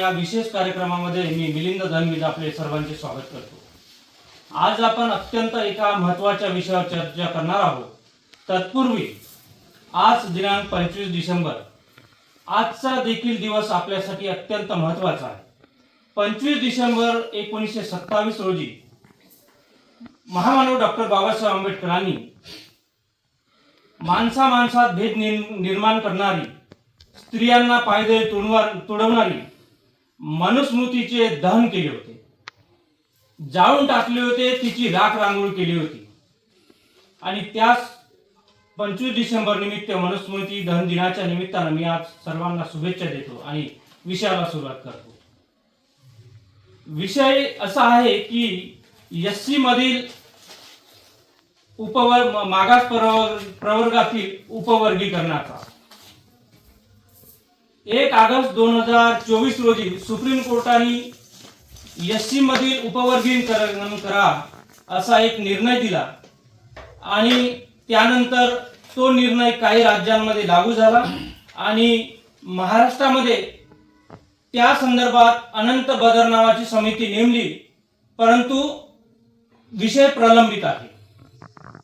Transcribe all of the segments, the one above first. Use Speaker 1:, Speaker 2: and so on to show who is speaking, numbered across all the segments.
Speaker 1: या विशेष कार्यक्रमामध्ये मी मिलिंद धनविद आपले सर्वांचे स्वागत करतो। आज आपण अत्यंत एका महत्त्वाच्या विषयावर चर्चा करणार आहोत। तत्पूर्वी आज दिनांक 25 डिसेंबर, आजचा देखील दिवस आपल्यासाठी अत्यंत महत्त्वाचा आहे। 25 डिसेंबर 1927 रोजी महामानव डॉक्टर बाबासाहेब आंबेडकरांनी माणसात भेद निर्माण करणारी, स्त्रियांना पायदळी तुडवणारी मनुस्मृतीचे दहन केले होते, जाळून टाकले होते, तिची राख रांगोळी केली होती। आणि त्यास 25 डिसेंबर निमित्त मनुस्मृती दहन दिनाच्या निमित्तानं मी आज सर्वांना शुभेच्छा देतो आणि विषयाला सुरुवात करतो। विषय असा आहे की एससी मधील मागास प्रवर्गातील उपवर्गीकरणाचा 1 ऑगस्ट 2024 रोजी सुप्रीम कोर्टाने एससी मधील उपवर्गीकरण करा असा एक निर्णय दिला आणि त्यानंतर तो निर्णय काही राज्यांमध्ये लागू झाला आणि महाराष्ट्रामध्ये त्या संदर्भात अनंत बदर नावाची समिती नेमली, परंतु विषय प्रलंबित आहे।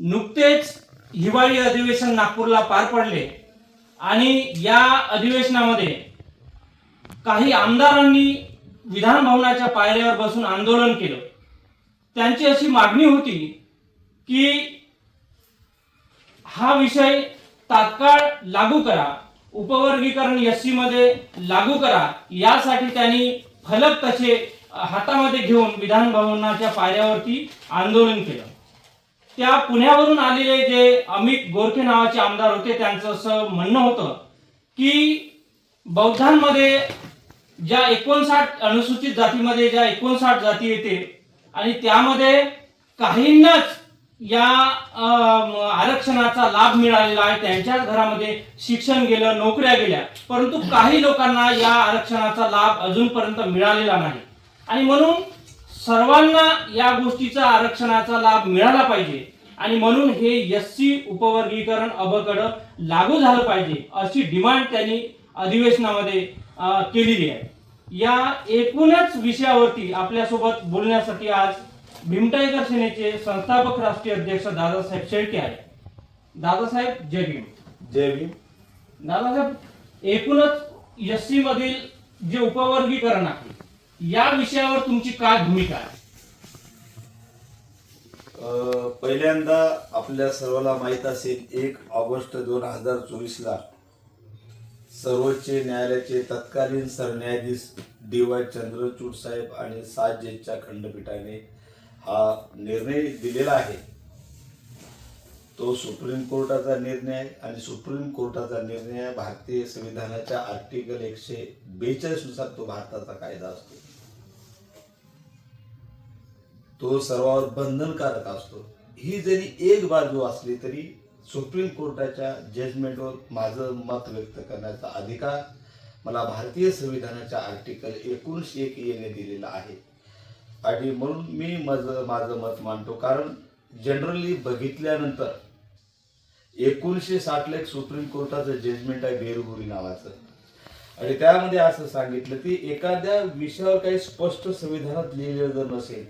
Speaker 1: नुकतेच हिवाळी अधिवेशन नागपूरला पार पडले आणि या अधिवेशनामध्ये काही आमदारांनी विधान भवनाच्या पायऱ्यावर बसून आंदोलन केलं। त्यांची अशी मागणी होती की हा विषय तात्काळ लागू करा, उपवर्गीकरण एससी मध्ये लागू करा, यासाठी त्यांनी फलक तसे हातामध्ये घेऊन विधान भवनाच्या पायऱ्यावरती आंदोलन केलं। त्या पुण्यावरून आलेले जे अमित गोरखे नावाचे आमदार होते, त्यांचं असं म्हणणं होतं की बौद्धांमध्ये ज्या 59 अनुसूचित जातीमध्ये ज्या 59 जाती येते आणि त्यामध्ये काहींनाच या आरक्षणाचा लाभ मिळालेला आहे, त्यांच्या घरामध्ये शिक्षण गेलं, नोकऱ्या गेल्या, परंतु काही लोकांना या आरक्षणाचा लाभ अजूनपर्यंत मिळालेला नाही आणि म्हणून सर्वांना या गोष्टीचा आरक्षणाचा लाभ मिळाला पाहिजे आणि म्हणून हे एससी उपवर्गीकरण अबकडं लागू झालं पाहिजे अशी डिमांड त्यांनी अधिवेशनामध्ये केलेली आहे। या एकूणच विषयावरती आपल्यासोबत बोलण्यासाठी आज भीमटाईकर सेनेचे संस्थापक राष्ट्रीय अध्यक्ष दादासाहेब शेळके आहेत। दादासाहेब जय भीम।
Speaker 2: जय भीम।
Speaker 1: दादासाहेब, एकूणच एससी मधील जे उपवर्गीकरण आहे या विषयावर तुमची काय भूमिका आहे?
Speaker 2: पहिल्यांदा आपल्या सर्वांना माहित असेल 1 ऑगस्ट 2024 ला सर्वोच्च न्यायालयाचे तत्कालीन सरन्यायाधीश DY चंद्रचूड साहेब आणि 7 जजच्या खंडपीठाने हा निर्णय दिलेला आहे। तो सुप्रीम कोर्टाचा निर्णय आहे आणि सुप्रीम कोर्टाचा निर्णय भारतीय संविधानाच्या आर्टिकल 142 नुसार तो भारताचा कायदा असतो, तो सर्वांवर बंधनकारक असतो। ही जरी एक बाजू असली तरी सुप्रीम कोर्टाच्या जजमेंटवर माझं मत व्यक्त करण्याचा अधिकार मला भारतीय संविधानाच्या आर्टिकल 19(1) ने दिलेला आहे आणि म्हणून मी माझं मत मांडतो। कारण जनरली बघितल्यानंतर 1960 ला एक सुप्रीम कोर्टाचं जजमेंट आहे बेरबुरी नावाचं, आणि त्यामध्ये असं सांगितलं की एखाद्या विषयावर काही स्पष्ट संविधानात लिहिलेलं जर नसेल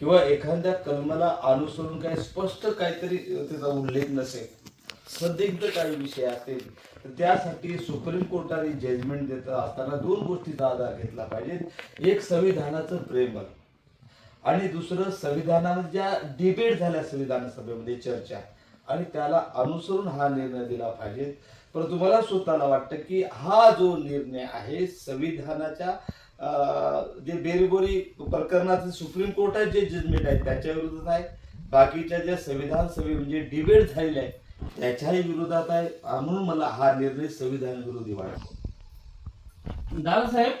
Speaker 2: किंवा एखाद्या कलमाला अनुसरून काही स्पष्ट काहीतरी त्याचा उल्लेख नसेल, संदिग्ध काही विषय असेल, तर त्यासाठी सुप्रीम कोर्टाने जजमेंट देत असताना 2 गोष्टीचा आधार घेतला पाहिजे। एक संविधानाचं प्रेमळ आणि दुसरं संविधानामध्ये ज्या डिबेट झाल्या संविधान सभेमध्ये चर्चा, आणि त्याला अनुसरून हा निर्णय दिला पाहिजे। परंतु मला स्वतःला वाटतं की हा जो निर्णय आहे संविधानाच्या जे बेरबोरी प्रकरणाचे सुप्रीम कोर्टात जे जजमेंट आहे त्याच्या विरोधात आहे, बाकीच्या ज्या संविधान सभे म्हणजे डिबेट झालेले आहे त्याच्याही विरोधात आहे, म्हणून मला हा निर्णय संविधान विरोधी वाटतो।
Speaker 1: दादासाहेब,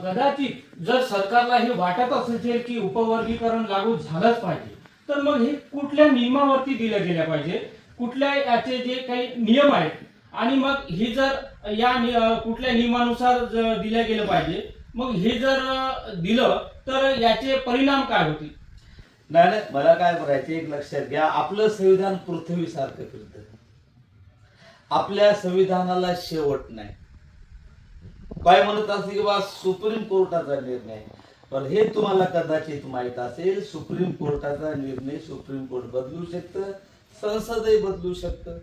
Speaker 1: कदाचित जर सरकारला हे वाटत असेल की उपवर्गीकरण लागू झालंच पाहिजे, तर मग हे कुठल्या नियमावरती दिल्या गेल्या पाहिजे, कुठल्या याचे जे काही नियम आहेत, आणि मग हे जर या कुठल्या नियमानुसार दिल्या गेलं पाहिजे, मग हे जर दिलं तर याचे परिणाम काय होतील?
Speaker 2: नाही, मला काय म्हणायचं एक लक्षात घ्या, आपलं संविधान पृथ्वीसारखं फिरतं, आपल्या संविधानाला शेवट नाही। काय म्हणत असते की बा सुप्रीम कोर्टाचा निर्णय, पण हे तुम्हाला कदाचित माहित असेल, सुप्रीम कोर्टाचा निर्णय सुप्रीम कोर्ट बदलू शकतं, संसदही बदलू शकतं.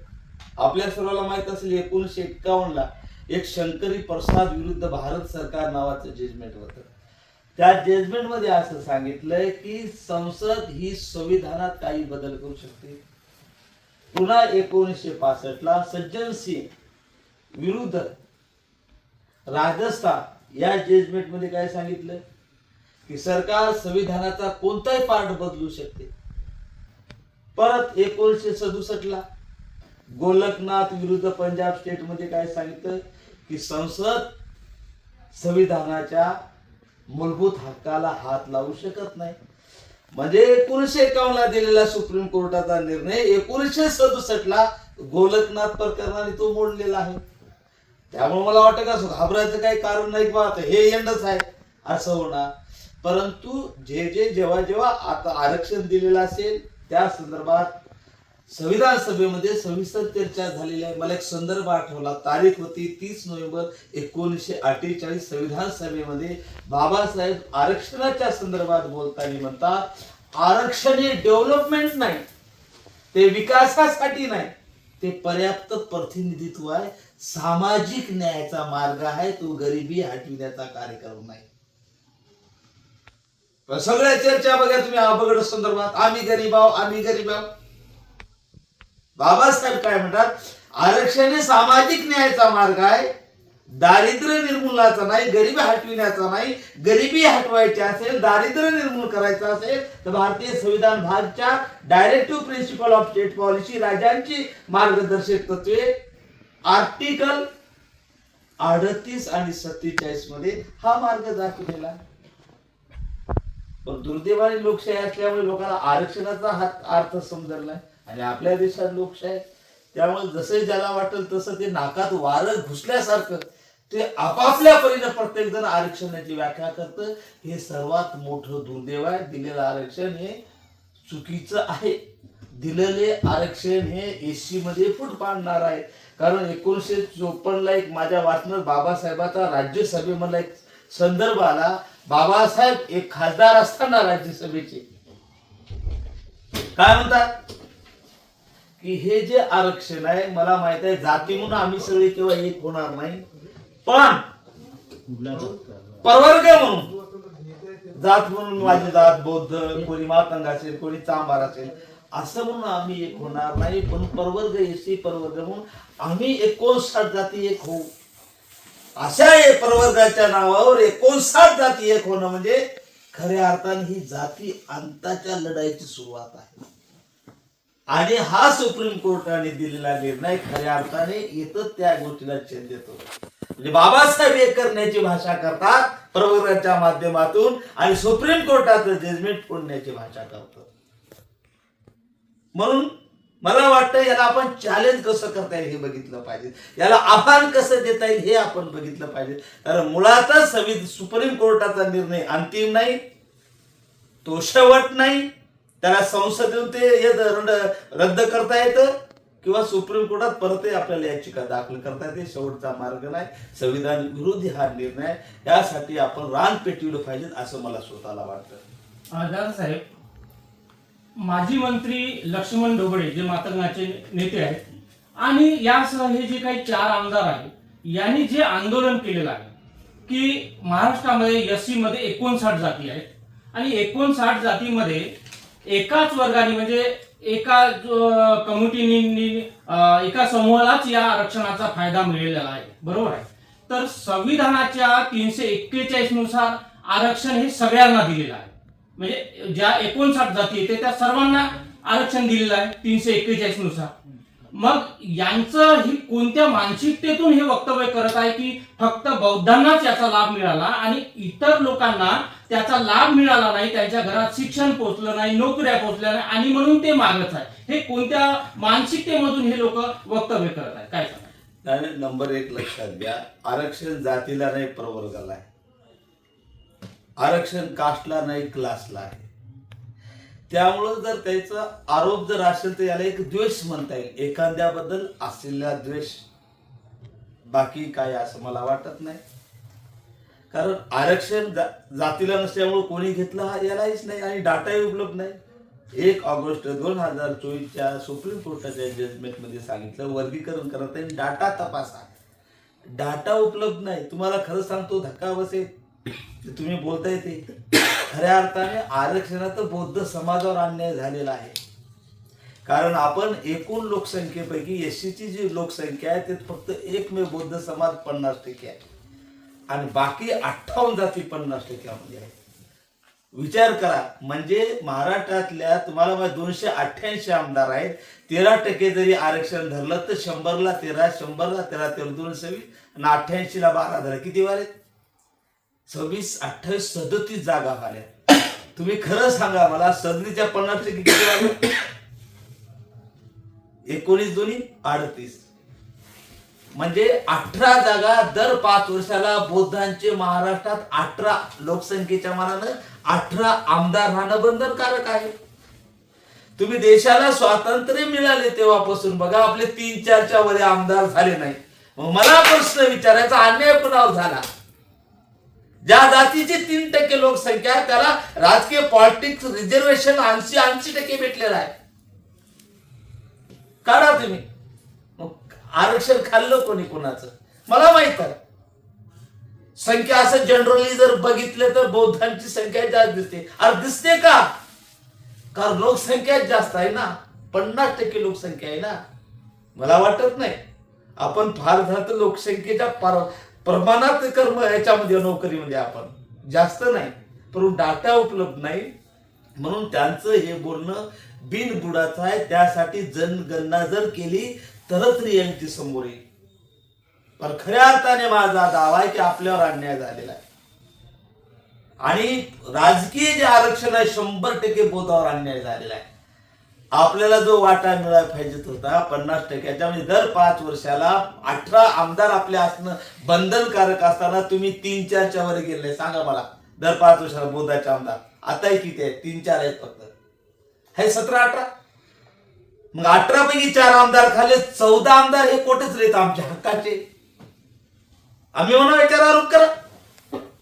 Speaker 2: आपल्या सर्वांना माहित असेल 1951 ला एक शंकरी प्रसाद विरुद्ध भारत सरकार नावाचं जजमेंट होतं. त्या जजमेंट मध्ये असं सांगितलंय की संसद ही संविधानात काही बदल करू शकते. पुन्हा 1965 ला सज्जन सिंग विरुद्ध राजस्थान या जजमेंट मध्ये काय सांगितलं की सरकार संविधानाचा कोणताही पार्ट बदलू शकते. परत 1967 ला गोलकनाथ विरुद्ध पंजाब स्टेट मध्ये काय सांगितलं की संसद संविधानाच्या मूलभूत हक्काला हात लावू शकत नाही. म्हणजे 1951 ला दिलेला सुप्रीम कोर्टाचा निर्णय 1967 ला गोलकनाथ प्रकरणाने तो मोडलेला आहे. त्यामुळे मला वाटतं का घाबरायचं काही कारण नाही, पाहत हे यंडच आहे असं होणार. परंतु जेव्हा जेव्हा आता आरक्षण दिलेलं असेल त्या संदर्भात संविधान सभेमध्ये सविस्तर चर्चा झालेली आहे. मला एक संदर्भ आठवला, तारीख होती 30 नोव्हेंबर 1948. संविधान सभेमध्ये बाबासाहेब आरक्षणाच्या संदर्भात बोलताना म्हणतात आरक्षण हे डेव्हलपमेंट नाही, ते विकासासाठी नाही, ते पर्याप्त प्रतिनिधित्व आहे, सामाजिक न्यायाचा मार्ग आहे, तो गरिबी हटविण्याचा कार्यक्रम नाही. सगळ्या चर्चा बघा तुम्ही अवघड संदर्भात, आम्ही गरीब आहोत, आम्ही गरीब आहोत. बाबासाहेब काय म्हणतात, आरक्षण हे सामाजिक न्यायाचा मार्ग आहे, दारिद्र्य निर्मूलनाचा नाही, गरिबी हटविण्याचा नाही. गरिबी हटवायची असेल, दारिद्र्य निर्मूल करायचं असेल तर भारतीय संविधान भाग 4 directive principle of state policy, राज्यांची मार्गदर्शक तत्वे, आर्टिकल 38 आणि 47 मध्ये हा मार्ग दाखवलेला. पण दुर्दैवाने लोकशाही असल्यामुळे लोकांना आरक्षणाचा हा अर्थ समजला नाही. आणि आपल्या देशात लोकशाही, त्यामुळे जसे ज्याला वाटेल तसं ते नाकात वारं घुसल्यासारखं ते आपापल्या परीने प्रत्येक जण आरक्षणाची व्याख्या करतं. हे सर्वात मोठं दुर्दैव आहे. दिलेलं आरक्षण हे चुकीचं आहे. दिलेले आरक्षण हे एससी मध्ये फूट पाडणार आहे. कारण 1954 ला एक माझ्या वाचनात बाबासाहेबाचा राज्यसभेमधला एक संदर्भ आला. बाबासाहेब एक खासदार असताना राज्यसभेचे काय म्हणतात की हे जे आरक्षण आहे, मला माहित आहे जाती म्हणून आम्ही सगळे केव्हा एक होणार नाही, पण प्रवर्ग म्हणून, जात म्हणून माझी जात बौद्ध, कोणी मातंग असेल, कोणी चांभार असेल, असं म्हणून आम्ही एक होणार नाही, पण प्रवर्ग एससी प्रवर्ग म्हणून आम्ही 59 जाती एक होऊ. अशा प्रवर्गाच्या नावावर 59 जाती एक होणं म्हणजे खऱ्या अर्थाने ही जाती अंताच्या लढाईची सुरुवात आहे. आणि हा सुप्रीम कोर्टाने दिलेला निर्णय खऱ्या अर्थाने येतं त्या गोष्टीला छेद देतो. म्हणजे बाबासाहेब एक करण्याची भाषा करतात प्रवर्गाच्या माध्यमातून आणि सुप्रीम कोर्टाचं जजमेंट फोडण्याची भाषा करतात. म्हणून मला वाटतं याला आपण चॅलेंज कसं करता येईल हे बघितलं पाहिजे, याला आव्हान कसं देता येईल हे आपण बघितलं पाहिजे. कारण मुळातच सुप्रीम कोर्टाचा निर्णय अंतिम नाही, तो शेवट नाही. त्याला संसदेतून ते रद्द करता येतं किंवा सुप्रीम कोर्टात परत आपल्याला याचिका दाखल करता येते. शेवटचा मार्ग नाही. संविधान विरोधी हा निर्णय, यासाठी आपण रान पेटविलं पाहिजे असं मला स्वतःला वाटतं.
Speaker 1: दादासाहेब, माजी मंत्री लक्ष्मण ढोबळे जे मातंगाचे नेते आहेत आणि यासह हे जे काही 4 आमदार आहेत यांनी जे आंदोलन केलेलं आहे की महाराष्ट्रामध्ये एससी मध्ये 59 जाती आहेत आणि 59 जातीमध्ये एकाच वर्गाने म्हणजे एका कम्युनिटीनी एका समूहालाच या आरक्षणाचा फायदा मिळालेला आहे, बरोबर आहे. तर संविधानाच्या 341 नुसार आरक्षण हे सगळ्यांना दिलेलं आहे. म्हणजे ज्या 59 जाती येते त्या सर्वांना आरक्षण दिलेलं आहे 341 नुसार. मग यांचं ही कोणत्या मानसिकतेतून हे वक्तव्य करत आहे की फक्त बौद्धांनाच याचा लाभ मिळाला आणि इतर लोकांना त्याचा लाभ मिळाला नाही, त्यांच्या घरात शिक्षण पोहोचलं नाही, नोकऱ्या पोहोचल्या नाही आणि म्हणून ते मागत आहे. हे कोणत्या मानसिकतेमधून हे लोक वक्तव्य करत आहेत, काय सांगा?
Speaker 2: नंबर 1 लक्षात घ्या, आरक्षण जातीला नाही प्रवर्गाला आहे, आरक्षण कास्टला नाही क्लासला आहे. त्यामुळं जर त्याचा आरोप जर असेल तर याला एक द्वेष म्हणता येईल, एखाद्याबद्दल असलेला द्वेष, बाकी काय असं मला वाटत नाही. कारण आरक्षण जातीला नसल्यामुळे कोणी घेतलं हा यालाच नाही आणि डाटाही उपलब्ध नाही. 1 ऑगस्ट 2024च्या सुप्रीम कोर्टाच्या जजमेंटमध्ये सांगितलं वर्गीकरण करत आहे, डाटा तपासा. डाटा उपलब्ध नाही. तुम्हाला खरं सांगतो धक्का बसेल ते तुम्ही बोलताय ते खऱ्या अर्थाने आरक्षणात बौद्ध समाजावर अन्याय झालेला आहे. कारण आपण एकूण लोकसंख्येपैकी एससीची जी लोकसंख्या आहे ते फक्त एकमेव बौद्ध समाज 50% आहे आणि बाकी 58 जाती 50% आहे. विचार करा, म्हणजे महाराष्ट्रातल्या तुम्हाला 288 आमदार आहेत, 13% जरी आरक्षण धरलं तर 100ला 13, 100ला 13, 226 आणि 88ला 12 धरा, किती वार आहेत? 26, 28, 37 जागा आल्या. तुम्ही खरं सांगा मला, सदरीच्या 50% किती वार? 19 दोन्ही 38, म्हणजे 18 जागा दर 5 वर्षाला बौद्धांचे महाराष्ट्रात 18 लोकसंख्येच्या मानानं 18 आमदार राहणं बंधनकारक आहे. तुम्ही देशाला स्वातंत्र्य मिळाले तेव्हापासून बघा आपले 3-4च्या वर आमदार झाले नाही. मग मला प्रश्न विचारायचा, अन्याय कुणावर झाला? ज्या जातीची 3% लोकसंख्या आहे त्याला राजकीय पॉलिटिक्स रिझर्वेशन 80% भेटलेलं आहे. काढा तुम्ही. आरक्षण खाल्लं कोणी कोणाचं मला माहित आहे. संख्या असं जनरली जर बघितलं तर बौद्धांची संख्या जास्त दिसते. अरे दिसते का? कारण लोकसंख्या जास्त आहे ना, 50% लोकसंख्या आहे ना. मला वाटत नाही आपण फार झालं तर लोकसंख्येच्या प्रमाणात कर्म याच्यामध्ये नोकरीमध्ये आपण जास्त नाही, परंतु डाटा उपलब्ध नाही म्हणून त्यांचं हे बोलणं बिनबुडाचं आहे. त्यासाठी जनगणना जर केली तरच रियालिटी समोर येईल. पण खऱ्या अर्थाने माझा दावा आहे की आपल्यावर अन्याय झालेला आहे आणि राजकीय जे आरक्षण आहे 100% बौद्धावर अन्याय झालेला आहे. आपल्याला जो वाटा मिळायला पाहिजे होता 50%च्या, म्हणजे दर 5 वर्षाला 18 आमदार आपले असणं बंधनकारक असताना तुम्ही 3-4च्या वर गेले. सांगा मला, दर 5 वर्षाला बौद्धाचे आमदार आताही किती आहेत? 3-4 आहेत फक्त. हे 17-18. मग 18 पैकी 4 आमदार खाले, 14 आमदार हे कोठेच रेत आमच्या हक्काचे. आम्ही म्हणा याच्यावर आरोप करा,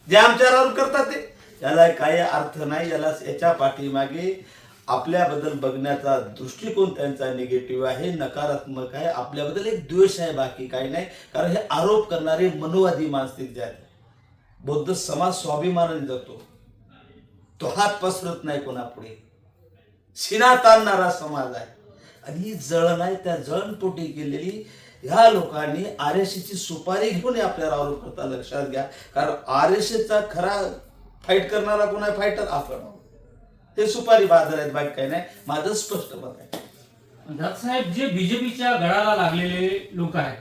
Speaker 2: जे आमच्यावर आरोप करतात ते. याला काही अर्थ नाही. याच्या पाठीमागे आपल्याबद्दल बघण्याचा दृष्टिकोन त्यांचा निगेटिव्ह आहे, नकारात्मक आहे. आपल्याबद्दल एक द्वेष आहे, बाकी काही नाही. कारण हे आरोप करणारे मनोवादी मानसिक जे आहेत. बौद्ध समाज स्वाभिमानाने जगतो, तो हात पसरत नाही कोणापुढे, शिना ताणणारा समाज आहे. आणि ही जळण आहे, त्या जळणपोटी केलेली ह्या लोकांनी आरएससीची सुपारी घेऊन आपल्याला आरोप करता. लक्षात घ्या, कारण आरएससीचा खरा फाईट करणारा कोण आहे? फायटर आपण. ते सुपारी बाजार आहेत, बाकी काही नाही. माझं स्पष्ट मत आहे.
Speaker 1: दादासाहेब, जे बीजेपीच्या गळाला लागलेले लोक आहेत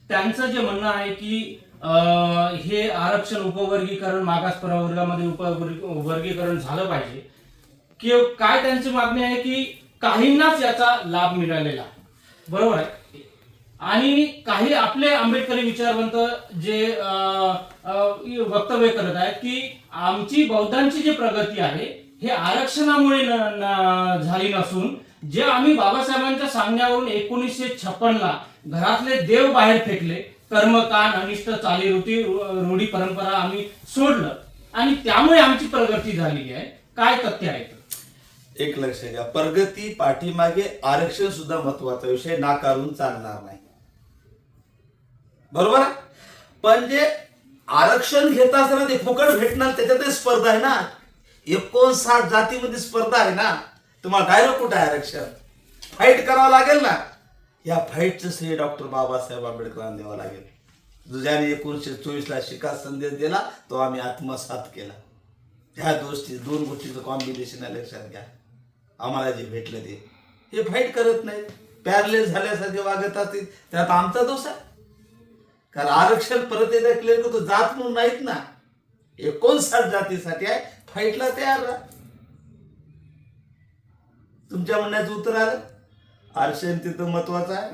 Speaker 1: त्यांचं जे म्हणणं आहे की हे आरक्षण उपवर्गीकरण मागास प्रवर्गामध्ये उपवर्गीकरण झालं पाहिजे, की काय त्यांची मागणी आहे की काहींनाच याचा लाभ मिळालेला, बरोबर आहे, आणि काही आपले आंबेडकरी विचारवंत जे वक्तव्य करत आहेत की आमची बौद्धांची जी प्रगती आहे हे आरक्षणामुळे झाली नसून जे आम्ही बाबासाहेबांच्या सांगण्यावरून 1956ला घरातले देव बाहेर फेकले, कर्मकांड अनिष्ट चालीरीती रूढी परंपरा आम्ही सोडलं आणि त्यामुळे आमची प्रगती झाली आहे. काय तथ्य आहे?
Speaker 2: एक लक्ष घ्या, प्रगती पाठीमागे आरक्षण सुद्धा महत्वाचा विषय, नाकारून चालणार नाही, बरोबर आहे. पण जे आरक्षण घेत असताना ते फुकट भेटणार त्याच्यातही स्पर्धा आहे ना. 59 जातीमध्ये स्पर्धा आहे ना. तुम्हाला डायरेक्ट कुठं आरक्षण फाईट करावं लागेल ना. या फाईटचं श्रेय डॉक्टर बाबासाहेब आंबेडकरांना द्यावं लागेल. ज्याने 1924ला शिका संदेश दिला तो आम्ही आत्मसात केला. ह्या दोन गोष्टीचं कॉम्बिनेशन आहे, लक्षात घ्या. आम्हाला जे भेटलं ते हे फाईट करत नाहीत, पॅरलेल झाल्यासारखे वागत असतील, त्यात आमचा दोष आहे. कारण आरक्षण परत एकदा क्लिअर करतो, जात म्हणून नाहीत ना, 59 जातीसाठी आहे. फाईटला तयार राहा. तुमच्या म्हणण्याचं उत्तर आलं. आरक्षण तिथं महत्वाचं आहे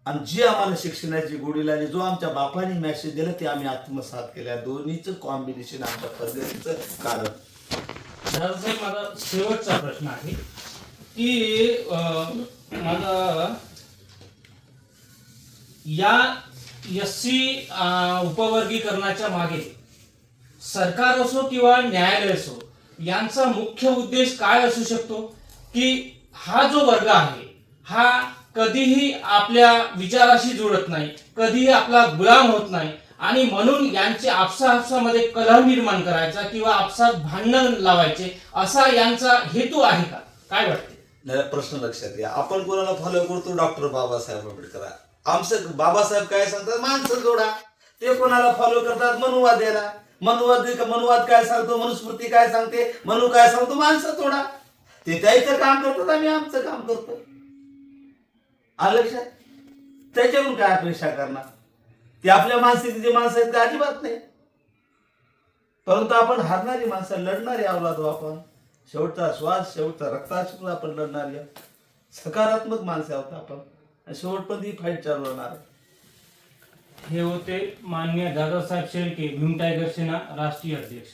Speaker 2: आणि जी आम्हाला शिक्षणाची गोडी लागली, जो आमच्या बापाने मॅसेज दिला ते आम्ही आत्मसात केल्या. दोन्हीचं कॉम्बिनेशन आमच्या पद्धतीचं कारण.
Speaker 1: दादासाहेब, माझा शेवटचा प्रश्न आहे की माझा या एससी उपवर्गीकरणाच्या मागे सरकार असो किंवा न्यायालय असो यांचा मुख्य उद्देश काय असू शकतो की हा जो वर्ग आहे हा कधीही आपल्या विचाराशी जुळत नाही, कधीही आपला गुलाम होत नाही आणि म्हणून यांचे आपसामध्ये कलह निर्माण करायचा किंवा आपसात भांडण लावायचे असा यांचा हेतू आहे का? काय वाटते?
Speaker 2: नाही, प्रश्न लक्षात घ्या. आपण कोणाला फॉलो करतो? डॉक्टर बाबासाहेब आंबेडकर. आमचं बाबासाहेब काय सांगतात? माणसं जोडा. ते कोणाला फॉलो करतात? मनुवाद्याला. मनुवाद काय सांगतो? मनुस्मृती काय सांगते? मनु काय सांगतो? माणसं तोडा. ते त्याचं काम करतात, आम्ही आमचं काम करतो. आलं लक्षात? त्याच्यावरून काय अपेक्षा करणार? ते आपल्या मानसिकतेची माणसं आहेत का? अजिबात नाही. परंतु आपण हारणारी माणसं, लढणारी अवलाद आपण, शेवटचा श्वास, शेवटचा रक्ताश्रू आपण लढणारी आहोत. सकारात्मक माणसं आहोत आपण. शेवटपर्यंत ही फाईट चालू राहणार आहे.
Speaker 1: हे होते माननीय दादासाहेब शेळके, भीम टायगर सेना राष्ट्रीय अध्यक्ष.